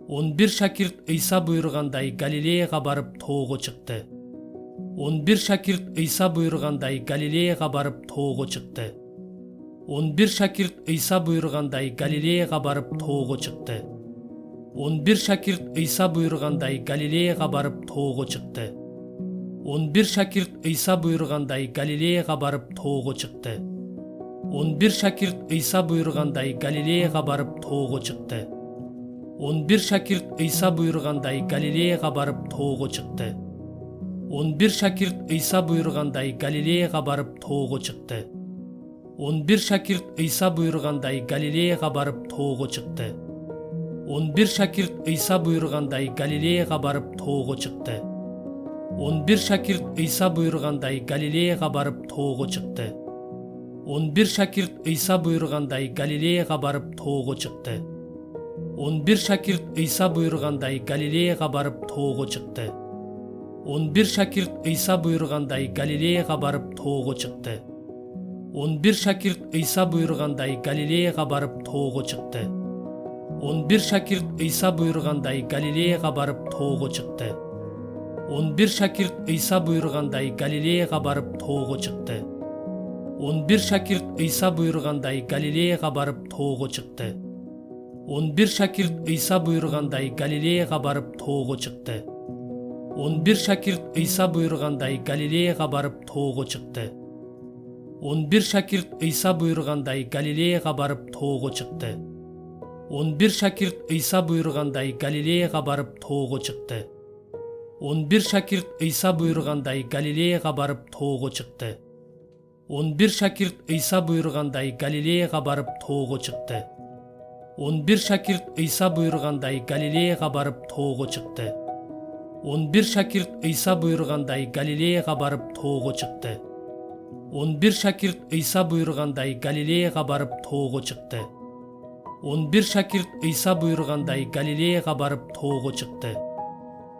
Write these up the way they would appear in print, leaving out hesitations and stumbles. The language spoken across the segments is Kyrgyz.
11 шакирт Ыйса буйргандай Галилеяга барып тоого чыкты. 11 шакирт Ыйса буйргандай Галилеяга барып тоого чыкты. 11 шакирт Ыйса буйргандай Галилеяга барып тоого чыкты. 11 шакирт Ыйса буйргандай Галилеяга барып тоого чыкты. 11 шакирт Ыйса буйргандай Галилеяга барып тоого чыкты. 11 шакирт Ыйса буйргандай Галилеяга барып тоого чыкты. 11 шакирт Ыйса буйргандай Галилеяга барып тоого чыкты. 11 шакирт Ыйса буйргандай Галилеяга барып тоого чыкты. 11 шакирт Ыйса буйргандай Галилеяга барып тоого чыкты. 11 шакирт Ыйса буйргандай Галилеяга барып тоого чыкты. 11 шакирт Ыйса буйргандай Галилеяга барып тоого чыкты. 11 шакирт Ыйса буйргандай Галилеяга барып тоого чыкты. 11 шакирт Ыйса буйргандай Галилеяга барып тоого чыкты. 11 шакирт Ыйса буйргандай Галилеяга барып тоого чыкты. 11 шакирт Ыйса буйргандай Галилеяга барып тоого чыкты. 11 шакирт Ыйса буйргандай Галилеяга барып тоого чыкты. 11 шакирт Ыйса буйргандай Галилеяга барып тоого чыкты. 11 шакирт Ыйса буйргандай Галилеяга барып тоого чыкты. 11 шакирт Ыйса буйргандай Галилеяга барып тоого чыкты. 11 шакирт Ыйса буйргандай Галилеяга барып тоого чыкты. 11 шакирт Ыйса буйргандай Галилеяга барып тоого чыкты. 11 шакирт Ыйса буйргандай Галилеяга барып тоого чыкты. 11 шакирт Ыйса буйргандай Галилеяга барып тоого чыкты. 11 шакирт Ыйса буйргандай Галилеяга барып тоого чыкты. 11 шакирт Ыйса буйргандай Галилеяга барып тоого чыкты. 11 шакирт Ыйса буйргандай Галилеяга барып тоого чыкты. 11 шакирт Ыйса буйргандай Галилеяга барып тоого чыкты. 11 шакирт Ыйса буйргандай Галилеяга барып тоого чыкты. 11 шакирт Ыйса буйргандай Галилеяга барып тоого чыкты.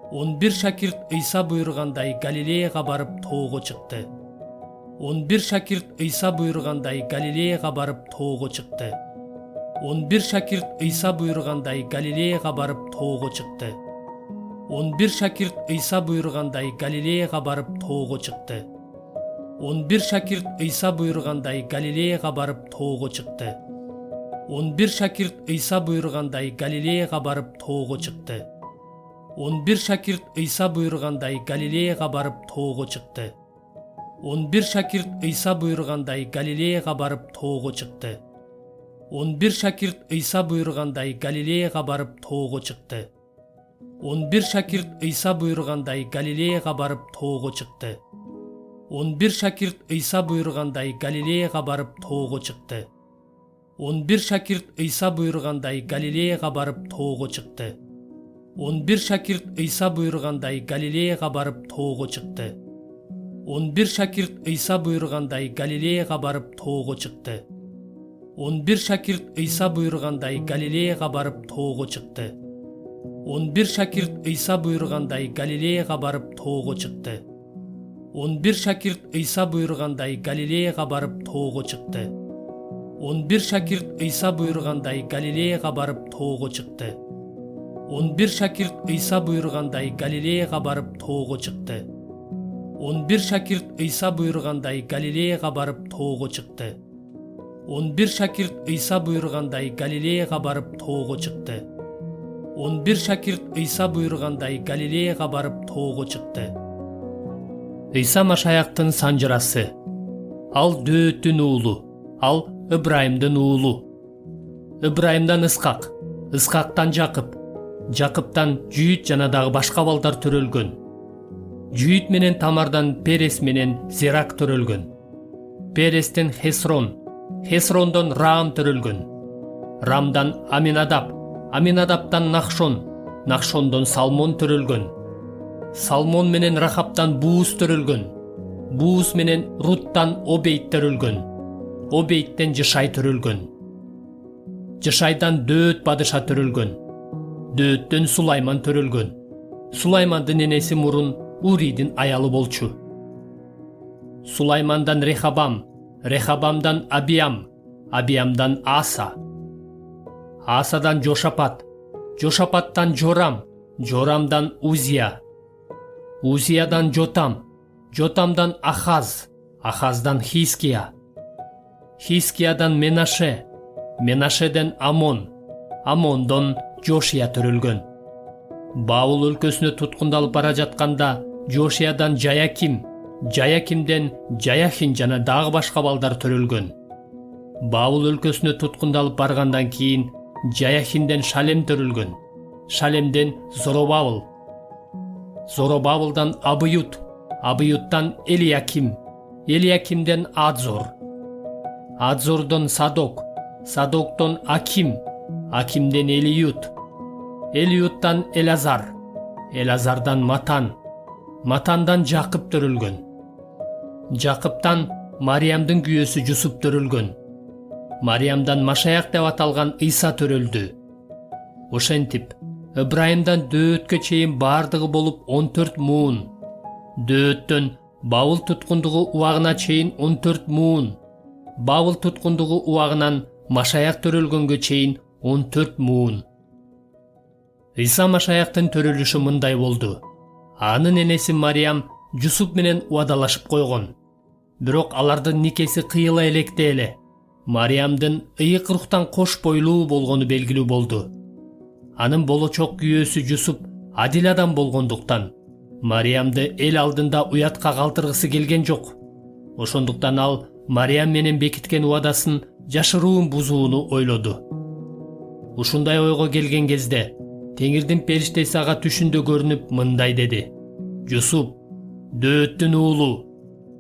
11 шакирт Ыйса буйргандай Галилеяга барып тоого чыкты. 11 шакирт Ыйса буйргандай Галилеяга барып тоого чыкты. 11 шакирт Ыйса буйргандай Галилеяга барып тоого чыкты. 11 шакирт Ыйса буйргандай Галилеяга барып тоого чыкты. 11 шакирт Ыйса буйргандай Галилеяга барып тоого чыкты. 11 шакирт Ыйса буйргандай Галилеяга барып тоого чыкты. 11 шакирт Ыйса буйргандай Галилеяга барып тоого чыкты. 11 шакирт Ыйса буйргандай Галилеяга барып тоого чыкты. 11 шакирт Ыйса буйргандай Галилеяга барып тоого чыкты. 11 шакирт Ыйса буйргандай Галилеяга барып тоого чыкты. 11 шакирт Ыйса буйргандай Галилеяга барып тоого чыкты. 11 шакирт Ыйса буйргандай Галилеяга барып тоого чыкты. 11 шакирт Ыйса буйргандай Галилеяга барып тоого чыкты. 11 шакирт Ыйса буйргандай Галилеяга барып тоого чыкты. 11 шакирт Ыйса буйргандай Галилеяга барып тоого чыкты. 11 шакирт Ыйса буйргандай Галилеяга барып тоого чыкты. 11 шакирт Ыйса буйргандай Галилеяга барып тоого чыкты. 11 шакирт Ыйса буйргандай Галилеяга барып тоого чыкты. 11 шакирт Ыйса буйргандай Галилеяга барып тоого чыкты. 11 шакирт Ыйса буйргандай Галилеяга барып тоого чыкты. 11 шакирт Ыйса буйргандай Галилеяга барып тоого чыкты. Ыйса Машаяктын санжырасы. Ал Дөөттүн уулу, ал Ыбрайымдын уулу. Ыбрайымдан Ысқақ, Ысқақтан Жакып, Жакыптан Жүйүт жана дагы башка балдар төрөлгөн. Жүйүт менен Тамардан Перес менен Зерак төрөлгөн. Перестен Хесрон, Хесрондон Раам төрөлгөн. Рамдан Аминадап, Аминадаптан Нахшон, Нахшондон Салмон төрөлгөн. Салмон менен Рахаптан Бууз төрөлгөн. Бууз менен Руттан Обейт төрөлгөн. Обейттен Жышай төрөлгөн. Жышайдан Дөөт падыша төрөлгөн. Дөөттөн Сулайман төрөлгөн. Сулаймандын энеси мурун Уридин аялы болчу. Сулаймандан Рехабам, Рехабамдан Абиам, Абиамдан Аса, Асадан Жошапат, Жошапаттан Жорам, Жорамдан Узия, Узиядан Жотам, Жотамдан Ахаз, Ахаздан Хиския, Хискиядан Менаше, Менашеден Амон, Амондон Жошия төрөлгөн. Баул өлкөсүнө туткундалып бара жатканда Жошиядан Жаяким, Жаякимден Жаяхин жана дагы башка балдар төрөлгөн. Баул өлкөсүнө туткундалып баргандан кийин Жаяхинден Шалем төрөлгөн. Шалемден Зоробабыл, Зоробабылдан Абыют, Абыюттан Элияким, Элиякимден Адзор, Адзордон Садок, Садоктон Аким, Акимден Элиют, Элиюттан Элазар, Элазардан Матан, Матандан Жакып төрөлгөн. Жакыптан Мариямдын күйөөсү Жусуп төрөлгөн. Мариямдан Машаяк деп аталган Ыйса төрөлдү. Ошентип, Ыбрайымдан Дөөткө чейин бардыгы болуп 14 муун. Дөөттөн Бабыл туткундугу убагына чейин 14 муун. Бабыл туткундугу убагынан Машаяк төрөлгөнгө чейин 14 муун. Ыйса Машаяктын төрөлүшү мындай болду. Анын энеси Мариям Жусуп менен убадалашып койгон. Бирок алардын никеси кыйыла электе эле. Мариямдын ыйык рухтан кош бойлуу болгону белгилүү болду. Анын болочок күйөөсү Жусуп адил адам болгондуктан Мариямды эл алдында уятка калтыргысы келген жок. Ошондуктан ал Мариям менен бекиткен убадасын жашыруун бузууну ойлоду. Ушундай ойго келген кезде Теңирдин периштеси ага түшүндө көрүнүп мындай деди: Жусуп, Дөөттүн уулу,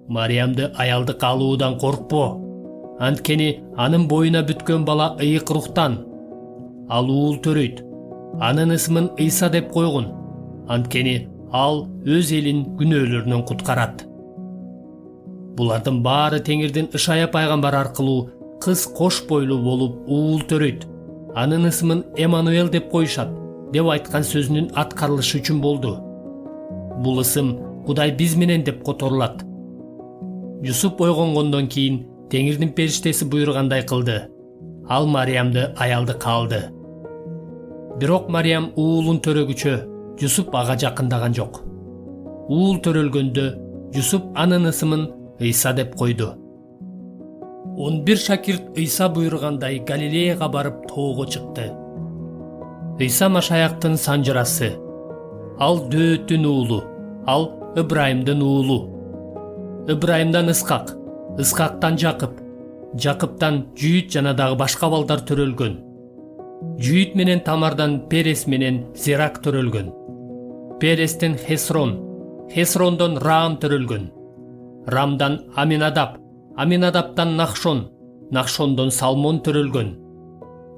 Мариямды аялдык алуудан коркпо. Анткени анын боюна бүткөн бала ыйык рухтан. Ал уул төрөйт. Анын ысымын Ыйса деп койгун. Анткени ал өз элин күнөөлөрүнөн куткарат. Булардын баары Теңирдин Ышая пайгамбар аркылуу кыз кош бойлуу болуп уул төрөйт. Анын ысымын Эммануэл деп коюшат деп айткан сөзүнүн аткарылышы үчүн болду. Бул ысым Кудай биз менен деп которулат. Жусуп ойгонгондон кийин Теңирдин периштеси буйругандай кылды. Ал Мариямды аялдыкка алды. Бирок Мариям уулун төрөгүчө Жусуп ага жакындаган жок. Уул төрөлгөндө Жусуп анын ысымын Ыйса деп койду. 11 шакирт Ыйса буйругандай Галилеяга барып тоого чыкты. Ыйса Машаяктын санжырасы. Ал Дөөттүн уулу, ал Ыбрайымдын уулу. Ыбрайымдан Ыскак, Ыскактан Жакып, Жакыптан Жүйүт жана дагы башка балдар төрөлгөн. Жүйүт менен Тамардан Перес менен Зерак төрөлгөн. Перестен Хесрон, Хесрондон Раам төрөлгөн. Рамдан Аминадап, Аминадаптан Нахшон, Нахшондон Салмон төрөлгөн.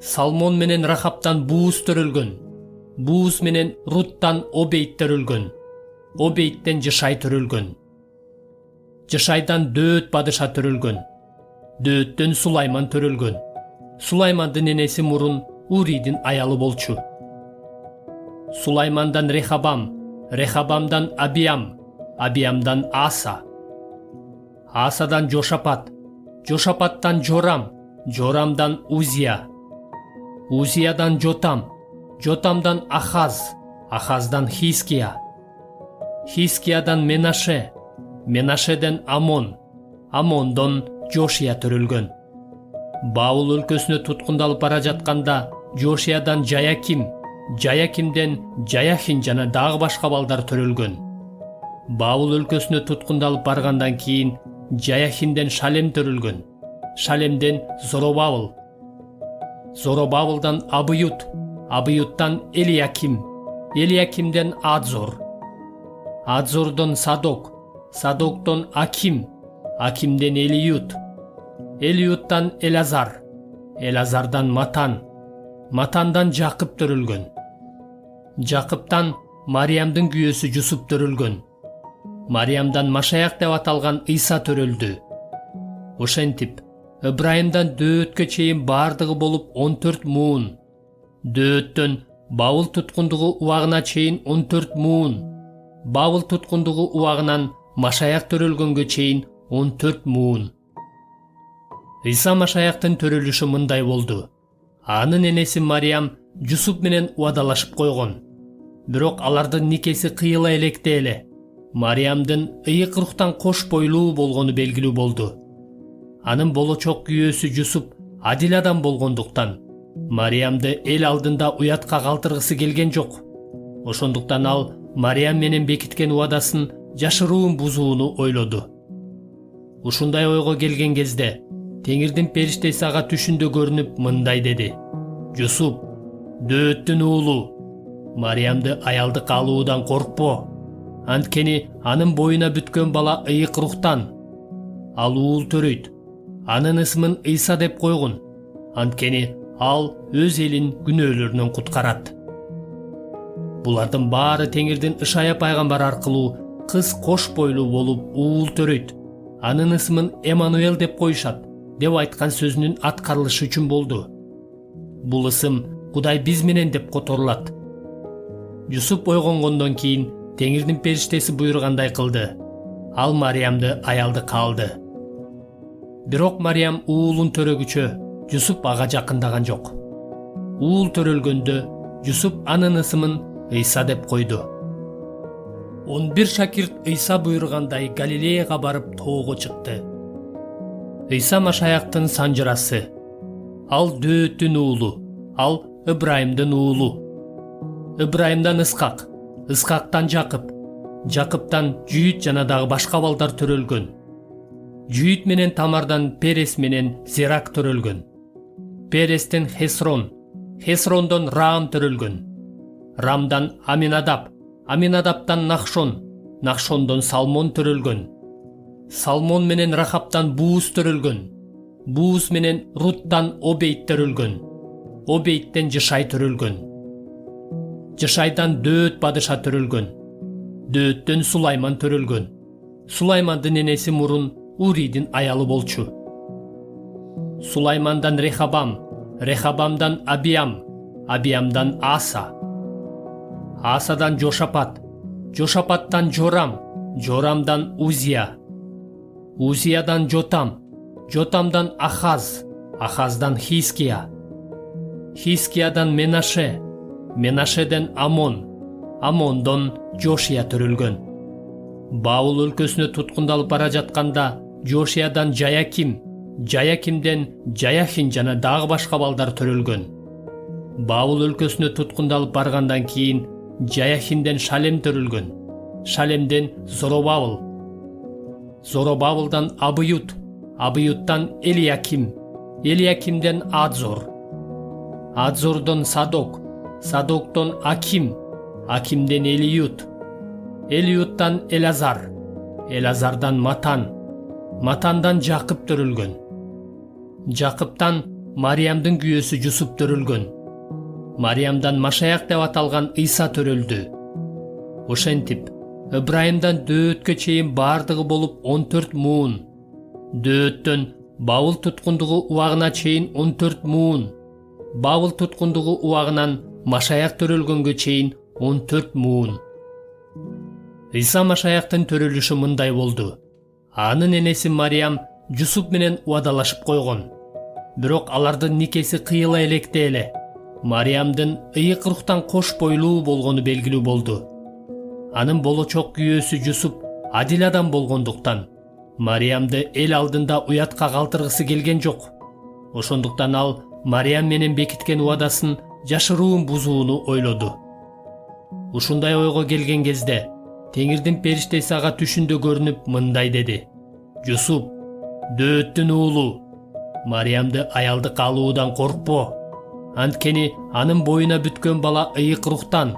Салмон менен Рахаптан Бууз төрөлгөн. Бууз менен Руттан Обейт төрөлгөн. Обейттен Жышай төрөлгөн. Жышайдан Дөөт падыша төрөлгөн. Дөөттөн Сулайман төрөлгөн. Сулаймандын энеси мурун Уридин аялы болчу. Сулаймандан Рехабам, Рехабамдан Абиям, Абиямдан Аса, Асадан Жошапат, Жошапаттан Жорам, Жорамдан Узия, Узиядан Жотам, Жотамдан Ахаз, Ахаздан Хиския, Хискиядан Менаше, Менашеден Амон, Амондон Жошия төрөлгөн. Баул өлкөсүнө туткундалып бара жатканда Жошиядан Жаяким, Жаякимден Жаяхин жана дагы башка балдар төрөлгөн. Баул өлкөсүнө туткундалып баргандан кийин Жаяхинден Шалем төрөлгөн. Шалемден Зоробабыл, Зоробабылдан Абыют, Абыюттан Элияким, Элиякимден Адзор, Адзордон Садок, Садоктон Аким, Акимден Элиют, Элиюттан Элазар, Элазардан Матан, Матандан Жакып төрөлгөн. Жакыптан Мариямдын күйөөсү Жусуп төрөлгөн. Мариямдан Машаяк деп аталган Ыйса төрөлдү. Ошентип, Ыбрайымдан Дөөткө чейин бардыгы болуп 14 муун. Дөөттөн Бабыл туткундугу убагына чейин 14 муун. Бабыл туткундугу убагынан Машаяк төрөлгөнгө чейин 14 муун. Ыйса Машаяктын төрөлүшү мындай болду. Анын энеси Мариям Жусуп менен убадалашып койгон. Бирок алардын никеси кыйыла электе эле Мариямдын ыйык рухтан кош бойлуу болгону белгилүү болду. Анын болочок күйөөсү Жусуп адил адам болгондуктан Мариямды эл алдында уятка калтыргысы келген жок. Ошондуктан ал Мариям менен бекиткен убадасын жашыруун бузууну ойлоду. Ушундай ойго келген кезде Теңирдин периштеси ага түшүндө көрүнүп мындай деди: Жусуп, дөөттүн уулу, Мариямды аялдыкка алуудан коркпо. Анткени анын боюна бүткөн бала ыйык рухтан. Ал уул төрөйт. Анын ысмын Ыйса деп койгун. Анткени ал өз элин күнөөлөрүнөн куткарат. Булардын баары Теңирдин Ышая пайгамбар аркылуу кыз кош бойлуу болуп уул төрөйт. Анын ысмын Эммануэл деп коюшат деп айткан сөзүнүн аткарылышы үчүн болду. Бул ысым Кудай биз менен деп которулат. Жусуп ойгонгондон кийин Теңирдин периштеси буйругандай кылды. Ал Мариямды аялдыкка алды. Бирок Мариям уулун төрөгүчө Жусуп ага жакындаган жок. Уул төрөлгөндө Жусуп анын ысымын Ыйса деп койду. 11 шакирт Ыйса буйругандай Галилеяга барып тоого чыкты. Ыйса Машаяктын санжырасы. Ал дөөттүн уулу, ал Ыбрайымдын уулу. Ыбрайымдан Ыскак, Ыскактан Жакып, Жакыптан Жүйүт жана дагы башка балдар төрөлгөн. Жүйүт менен Тамардан Перес менен Зерак төрөлгөн. Перестен Хесрон, Хесрондон Раам төрөлгөн. Рамдан Аминадаб, Аминадаптан Нахшон, Нахшондон Салмон төрөлгөн. Салмон менен Рахаптан Бууз төрөлгөн. Бууз менен Руттан Обейт төрөлгөн. Обейттен Жышай төрөлгөн. Жышайдан Дөөт падыша төрөлгөн. Дөөттөн Сулайман төрөлгөн. Сулаймандын энеси мурун Уридин аялы болчу. Сулаймандан Рехабам, Рехабамдан Абиям, Абиямдан Аса, Асадан Жошапат, Жошапаттан Жорам, Жорамдан Узия, Узиядан Жотам, Жотамдан Ахаз, Ахаздан Хиския, Хискиядан Менаше, Менашеден Амон, Амондон Жошия төрөлгөн. Баул өлкөсүнө туткундалып бара жатканда Жошиядан Жаяким, Жаякимден Жаяхин жана дагы башка балдар төрөлгөн. Баул өлкөсүнө туткундалып баргандан кийин Жаяхинден Шалем төрөлгөн. Шалемден Зоробабыл, Зоробабылдан Абыют, Абыюттан Элияким, Элиякимден Адзор, Адзордон Садок, Садоктон Аким, Акимден Элиют, Элиюттан Элазар, Элазардан Матан, Матандан Жакып төрөлгөн. Жакыптан Мариямдын күйөөсү Жусуп төрөлгөн. Мариямдан Машаяк деп аталган Ыйса төрөлдү. Ошентип, Ыбрайымдан Дөөткө чейин бардыгы болуп 14 муун. Дөөттөн Бабыл туткундугу убагына чейин 14 муун. Бабыл туткундугу убагынан Машаяк төрөлгөнгө чейин 14 муун. Ыйса Машаяктын төрөлүшү мындай болду. Анын энеси Мариям Жусуп менен убадалашып койгон. Бирок алардын никеси кыйыла электе эле Мариямдын ыйык рухтан кош бойлуу болгону белгилүү болду. Анын болочок күйөөсү Жусуп адил адам болгондуктан Мариямды эл алдында уятка калтыргысы келген жок. Ошондуктан ал Мариям менен бекиткен убадасын жашыруун бузууну ойлоду. Ушундай ойго келген кезде Теңирдин периштеси ага түшүндө көрүнүп мындай деди: Жусуп, дөөттүн уулу, Мариямды аялдыкка алуудан коркпо. Анткени анын боюна бүткөн бала ыйык рухтан.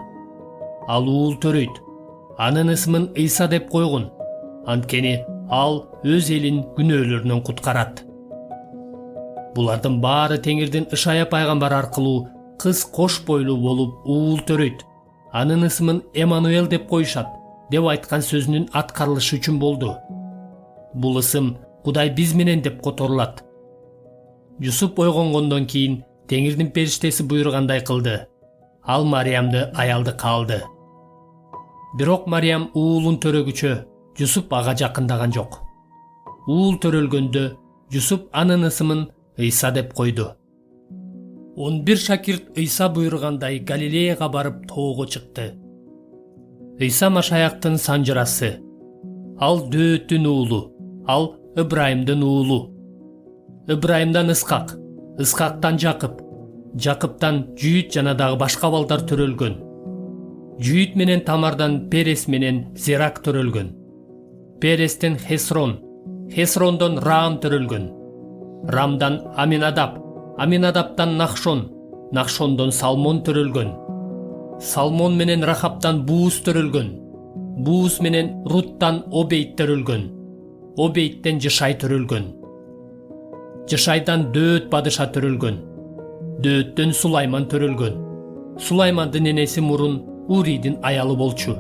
Ал уул төрөйт. Анын ысмын Ыйса деп койгун. Анткени ал өз элин күнөөлөрүнөн куткарат. Булардын баары Теңирдин Ышая пайгамбар аркылуу кыз кош бойлуу болуп уул төрөйт. Анын ысмын Эммануэл деп коюшат деп айткан сөзүнүн аткарылышы үчүн болду. Бул ысым Кудай биз менен деп которулат. Жусуп ойгонгондон кийин Теңирдин периштеси буйругандай кылды. Ал Мариямды аялдыкка алды. Бирок Мариям уулун төрөгүчө Жусуп ага жакындаган жок. Уул төрөлгөндө Жусуп анын ысымын Ыйса деп койду. 11 шакирт Ыйса буйргандай Галилеяга барып тоого чыкты. Ыйса Машаяктын санжырасы. Ал Дөөттүн уулу, ал Ыбрайымдын уулу. Ыбрайымдан Исхак, Исхактан Жакып, Жакыптан Жүйүт жана дагы башка балдар төрөлгөн. Жүйүт менен Тамардан Перес менен Зерак төрөлгөн. Перестен Хесрон, Хесрондон Раам төрөлгөн. Рамдан Аминадаб, Аминадаптан Нахшон, Нахшондон Салмон төрөлгөн. Салмон менен Рахаптан Бууз төрөлгөн. Бууз менен Руттан Обейт төрөлгөн. Обейттен Жышай төрөлгөн. Жышайдан Дөөт падыша төрөлгөн. Дөөттөн Сулайман төрөлгөн. Сулаймандын энеси мурун Уридин аялы болчу.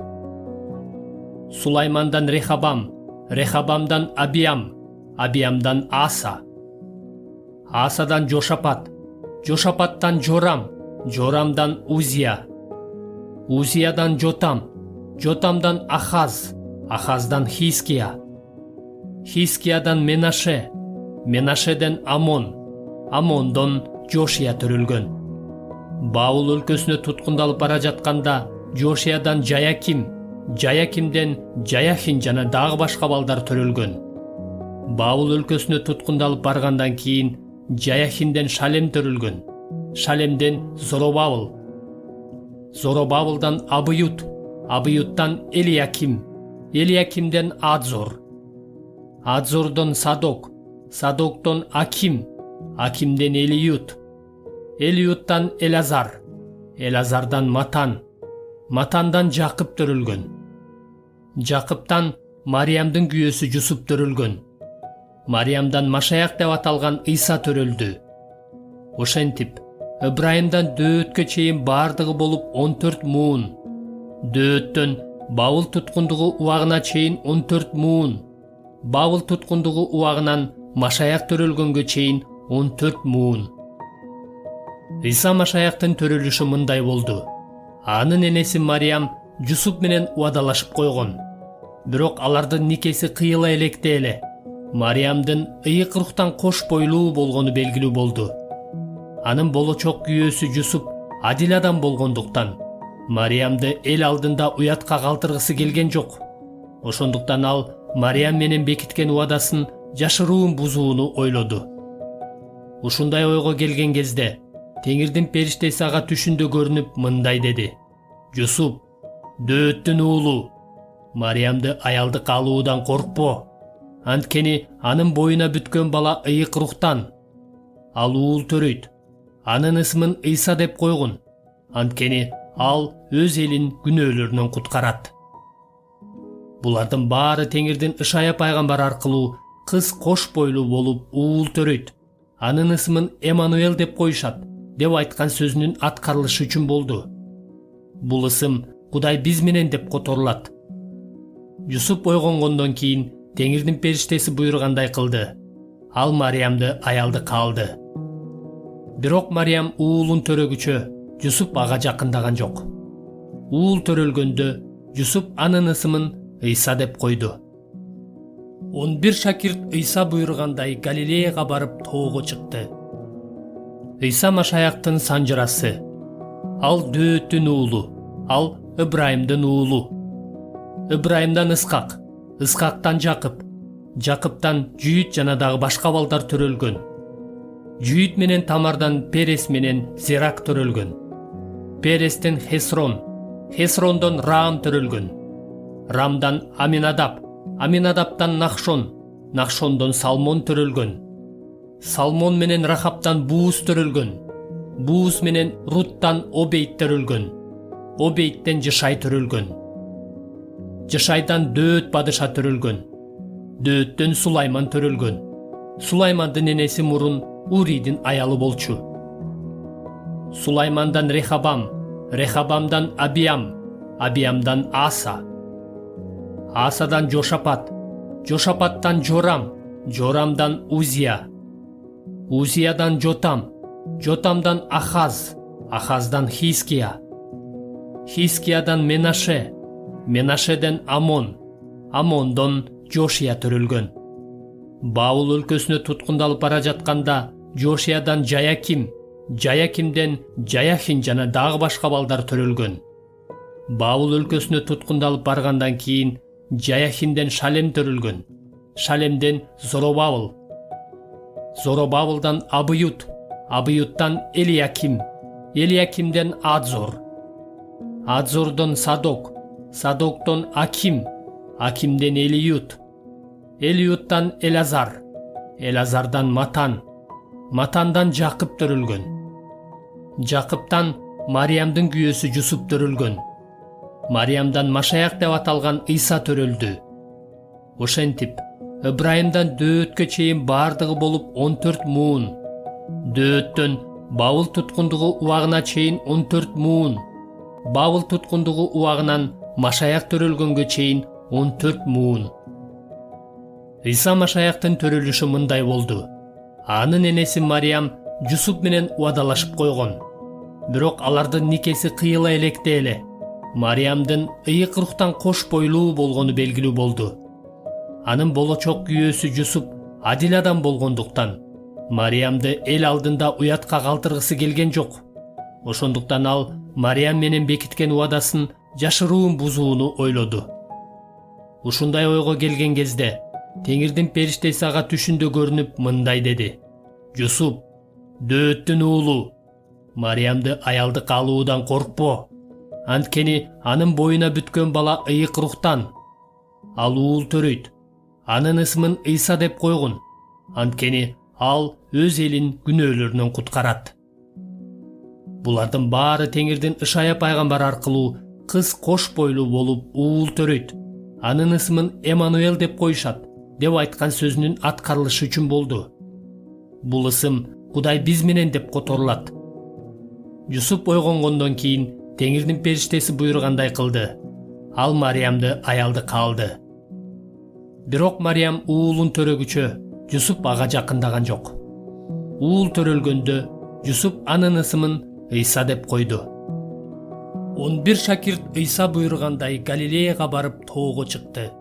Сулаймандан Рехабам, Рехабамдан Абиам, Абиамдан Аса. Асадан Жошапат, Жошапаттан Жорам, Жорамдан Узия. Узиядан Жотам, Жотамдан Ахаз, Ахаздан Хиския. Хискиядан Менаше, Менашеден Амон, Амондон Жошия төрөлгөн. Баул өлкөсүнө туткундалып бара жатканда Жошиядан Жаяким, Жаякимден Жаяхин жана дагы башка балдар төрөлгөн. Баул өлкөсүнө туткундалып баргандан кийин Жаяхинден Шалем төрөлгөн. Шалемден Зоробабыл. Зоробабылдан Абыют, Абыюттан Элияким, Элиякимден Адзор. Адзордон Садок, Садоктон Аким, Акимден Элиют. Элиюттан Элазар, Элазардан Матан, Матандан Жакып төрөлгөн. Жакыптан Мариямдын күйөөсү Жусуп төрөлгөн. Мариямдан Машаяк деп аталган Ыйса төрөлдү. Ошентип, Ыбрайымдан Дөөткө чейин бардыгы болуп 14 муун. Дөөттөн Бабыл туткундугу убагына чейин 14 муун. Бабыл туткундугу убагынан Машаяк төрөлгөнгө чейин 14 муун. Ыйса Машаяктын төрөлүшү мындай болду. Анын энеси Мариям Жусуп менен убадалашып койгон. Бирок алардын никеси кыйыла электе эле. Мариямдын ыйык рухтан кош бойлуу болгону белгилүү болду. Анын болочок күйөөсү Жусуп адил адам болгондуктан Мариямды эл алдында уятка калтыргысы келген жок. Ошондуктан ал Мариям менен бекиткен убадасын жашыруун бузууну ойлоду. Ушундай ойго келген кезде Теңирдин периштеси ага түшүндө көрүнүп мындай деди: Жусуп, Дөөттүн уулу, Мариямды аялдык алуудан коркпо. Анткени анын боюна бүткөн бала ыйык рухтан. Ал уул төрөйт. Анын ысмын Ыйса деп койгун. Анткени ал өз элин күнөөлөрүнөн куткарат. Булардын баары Теңирдин Ышая пайгамбар аркылуу кыз кош бойлуу болуп уул төрөйт. Анын ысмын Эммануэл деп коюшат деп айткан сөзүнүн аткарылышы үчүн болду. Бул ысым Кудай биз менен деп которулат. Жусуп ойгонгондон кийин Теңирдин периштеси буйругандай кылды. Ал Мариямды аялдыкка алды. Бирок Мариям уулун төрөгүчө Жусуп ага жакындаган жок. Уул төрөлгөндө Жусуп анын ысымын Ыйса деп койду. 11 шакирт Ыйса буйругандай Галилеяга барып тоого чыкты. Ыйса Машаяктын санжырасы. Ал Дөөттүн уулу, ал Ыбрайымдын уулу. Ыбрайымдан Исхак, Исхактан Жакып, Жакыптан Жүйүт жана дагы башка балдар төрөлгөн. Жүйүт менен Тамардан Перес менен Зерак төрөлгөн. Перестен Хесрон, Хесрондон Раам төрөлгөн. Рамдан Аминадаб, Аминадаптан Нахшон, Нахшондон Салмон төрөлгөн. Салмон менен Рахаптан Бууз төрөлгөн. Бууз менен Руттан Обейт төрөлгөн. Обейттен Жышай төрөлгөн. Жышайдан Дөөт падыша төрөлгөн. Дөөттөн Сулайман төрөлгөн. Сулаймандын энеси мурун Уридин аялы болчу. Сулаймандан Рехабам, Рехабамдан Абиам, Абиамдан Аса. Асадан Жошапат, Жошапаттан Жорам, Жорамдан Узия. Узиядан Жотам, Жотамдан Ахаз, Ахаздан Хиския. Хискиядан Менаше, Менашеден Амон, Амондон Жошия төрөлгөн. Баул өлкөсүнө туткундалып бара жатканда Жошиядан Жаяким, Жаякимден Жаяхин жана дагы башка балдар төрөлгөн. Бабыл өлкөсүнө туткундалып баргандан кийин Жаяхинден Шалем төрөлгөн. Шалемден Зоробабыл. Зоробабылдан Абыют. Абыюттан Элияким. Элиякимден Адзор. Адзордон Садок. Садоктон Аким. Акимден Элиют. Элиюттан Элазар. Элазардан Матан. Матандан Жакып төрөлгөн. Жакыптан Мариямдын күйөөсү Жусуп төрөлгөн. Мариямдан Машаяк деп аталган Ыйса төрөлдү. Ошентип, Ыбрайымдан Дөөткө чейин бардыгы болуп 14 муун. Дөөттөн Бабыл туткундугу убагына чейин 14 муун. Бабыл туткундугу убагынан Машаяк төрөлгөнгө чейин 14 муун. Ыйса Машаяктын төрөлүшү мындай болду. Анын энеси Мариям Жусуп менен убадалашып койгон. Бирок алардын никеси кыйыла электе эле. Мариямдын ыйык рухтан кош бойлуу болгону белгилүү болду. Анын болочок күйөөсү Жусуп адил адам болгондуктан Мариямды эл алдында уятка калтыргысы келген жок. Ошондуктан ал Мариям менен бекиткен убадасын жашыруун бузууну ойлоду. Ушундай ойго келген кезде Теңирдин периштеси ага түшүндө көрүнүп мындай деди: Жусуп, Дөөттүн уулу, Мариямды аялдык алуудан коркпо. Анткени анын боюна бүткөн бала ыйык рухтан. Ал уул төрөйт. Анын ысмын Ыйса деп койгун. Анткени ал өз элин күнөөлөрүнөн куткарат. Булардын баары Теңирдин Ышая пайгамбар аркылуу кыз кош бойлуу болуп уул төрөйт. Анын ысмын Эммануэл деп коюшат деп айткан сөзүнүн аткарылышы үчүн болду. Бул ысым Кудай биз менен деп которулат. Жусуп ойгонгондон кийин Теңирдин периштеси буйругандай кылды. Ал Мариямды аялдыкка алды. Бирок Мариям уулун төрөгүчө Жусуп ага жакындаган жок. Уул төрөлгөндө Жусуп анын ысымын Ыйса деп койду. 11 шакирт Ыйса буйругандай Галилеяга барып тоого чыкты.